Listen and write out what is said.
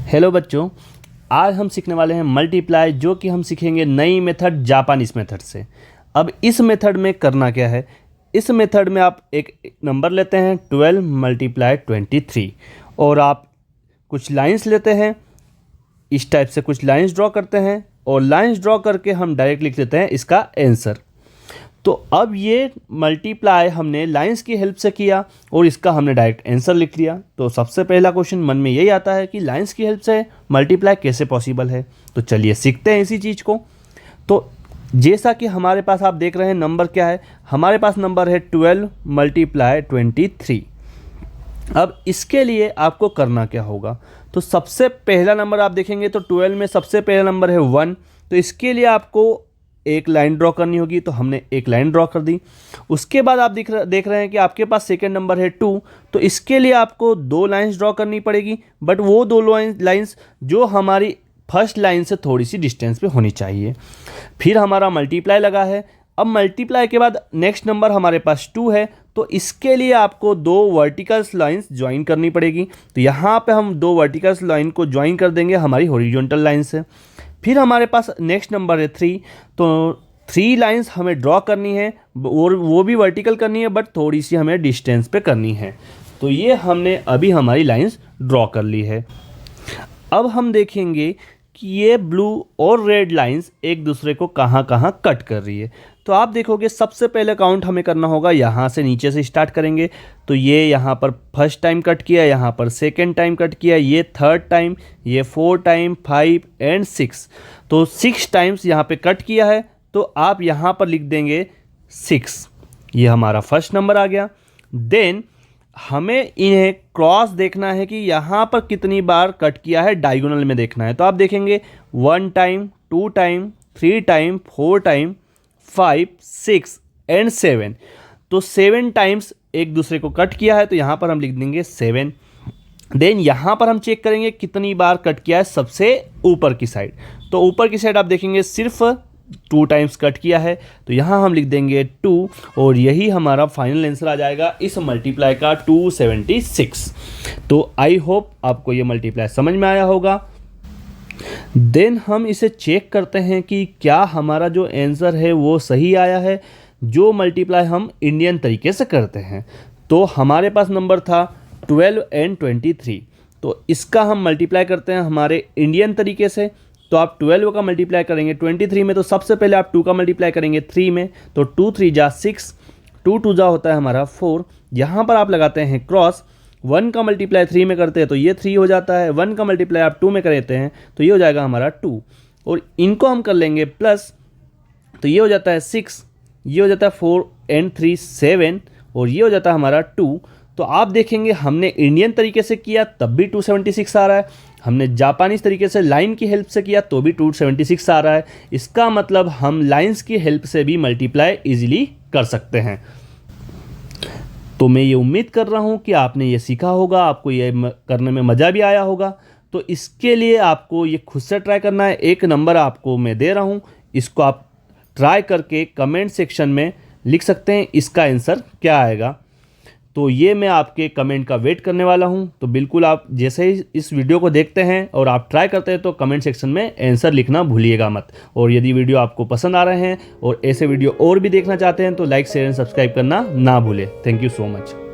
Hello बच्चों, आज हम सीखने वाले हैं मल्टीप्लाई, जो कि हम सीखेंगे नई मेथड जापानीज मेथड से। अब इस मेथड में करना क्या है, इस मेथड में आप एक नंबर लेते हैं 12 मल्टीप्लाई 23 और आप कुछ लाइंस लेते हैं, इस टाइप से कुछ लाइंस ड्रॉ करते हैं और लाइंस ड्रॉ करके हम डायरेक्ट लिख लेते हैं इसका आंसर। तो अब ये मल्टीप्लाई हमने लाइंस की हेल्प से किया और इसका हमने डायरेक्ट आंसर लिख लिया। तो सबसे पहला क्वेश्चन मन में यही आता है कि लाइंस की हेल्प से मल्टीप्लाई कैसे पॉसिबल है। तो चलिए सीखते हैं इसी चीज़ को। तो जैसा कि हमारे पास आप देख रहे हैं नंबर क्या है, हमारे पास नंबर है 12 मल्टीप्लाई 23। अब इसके लिए आपको करना क्या होगा, तो सबसे पहला नंबर आप देखेंगे तो 12 में सबसे पहला नंबर है 1। तो इसके लिए आपको एक लाइन ड्रॉ करनी होगी, तो हमने एक लाइन ड्रॉ कर दी। उसके बाद आप देख रहे हैं कि आपके पास सेकेंड नंबर है 2। तो इसके लिए आपको दो लाइंस ड्रॉ करनी पड़ेगी, बट वो दो लाइंस जो हमारी फर्स्ट लाइन से थोड़ी सी डिस्टेंस पे होनी चाहिए। फिर हमारा मल्टीप्लाई लगा है। अब मल्टीप्लाई के बाद नेक्स्ट नंबर हमारे पास 2 है, तो इसके लिए आपको दो वर्टिकल्स लाइंस ज्वाइन करनी पड़ेगी। तो यहाँ पे हम दो वर्टिकल्स लाइन को ज्वाइन कर देंगे हमारी हॉरिजॉन्टल लाइन से। फिर हमारे पास नेक्स्ट नंबर है 3। तो 3 लाइंस हमें ड्रॉ करनी है और वो भी वर्टिकल करनी है, बट थोड़ी सी हमें डिस्टेंस पे करनी है। तो ये हमने अभी हमारी लाइंस ड्रॉ कर ली है। अब हम देखेंगे कि ये ब्लू और रेड लाइंस एक दूसरे को कहाँ कहाँ कट कर रही है। तो आप देखोगे सबसे पहले काउंट हमें करना होगा, यहाँ से नीचे से स्टार्ट करेंगे। तो ये यहाँ पर फर्स्ट टाइम कट किया, यहाँ पर सेकेंड टाइम कट किया, ये थर्ड टाइम, ये 4 टाइम, 5 एंड 6। तो 6 टाइम्स यहाँ पे कट किया है, तो आप यहाँ पर लिख देंगे 6। ये हमारा फर्स्ट नंबर आ गया। देन हमें इन्हें क्रॉस देखना है कि यहाँ पर कितनी बार कट किया है, डायगोनल में देखना है। तो आप देखेंगे 1 time, 2 time, 3 time, 4 time, 5, 6 and 7। तो 7 टाइम्स एक दूसरे को कट किया है, तो यहाँ पर हम लिख देंगे 7। देन यहाँ पर हम चेक करेंगे कितनी बार कट किया है सबसे ऊपर की साइड। तो ऊपर की साइड आप देखेंगे सिर्फ 2 टाइम्स कट किया है, तो यहाँ हम लिख देंगे 2 और यही हमारा फाइनल आंसर आ जाएगा इस मल्टीप्लाई का 276। तो आई होप आपको ये मल्टीप्लाई समझ में आया होगा। देन हम इसे चेक करते हैं कि क्या हमारा जो आंसर है वो सही आया है, जो मल्टीप्लाई हम इंडियन तरीके से करते हैं। तो हमारे पास नंबर था 12 एंड 23। तो इसका हम मल्टीप्लाई करते हैं हमारे इंडियन तरीके से। तो आप 12 का मल्टीप्लाई करेंगे 23 में, तो सबसे पहले आप 2 का मल्टीप्लाई करेंगे 3 में। तो 2 3 जा 6, 2 2 जा होता है हमारा 4। यहाँ पर आप लगाते हैं क्रॉस। 1 का मल्टीप्लाई 3 में करते हैं तो ये 3 हो जाता है। 1 का मल्टीप्लाई आप 2 में करते हैं तो ये हो जाएगा हमारा 2। और इनको हम कर लेंगे प्लस, तो ये हो जाता है 6, ये हो जाता है 4 एंड 3 7 और ये हो जाता है हमारा 2। तो आप देखेंगे हमने इंडियन तरीके से किया तब भी 276 आ रहा है, हमने जापानीज तरीके से लाइन की हेल्प से किया तो भी 276 आ रहा है। इसका मतलब हम लाइंस की हेल्प से भी मल्टीप्लाई इजीली कर सकते हैं। तो मैं ये उम्मीद कर रहा हूँ कि आपने ये सीखा होगा, आपको ये करने में मज़ा भी आया होगा। तो इसके लिए आपको ये खुद से ट्राई करना है। एक नंबर आपको मैं दे रहा हूँ, इसको आप ट्राई करके कमेंट सेक्शन में लिख सकते हैं इसका आंसर क्या आएगा। तो ये मैं आपके कमेंट का वेट करने वाला हूँ। तो बिल्कुल आप जैसे ही इस वीडियो को देखते हैं और आप ट्राई करते हैं तो कमेंट सेक्शन में आंसर लिखना भूलिएगा मत। और यदि वीडियो आपको पसंद आ रहे हैं और ऐसे वीडियो और भी देखना चाहते हैं तो लाइक शेयर एंड सब्सक्राइब करना ना भूलें। Thank you so much.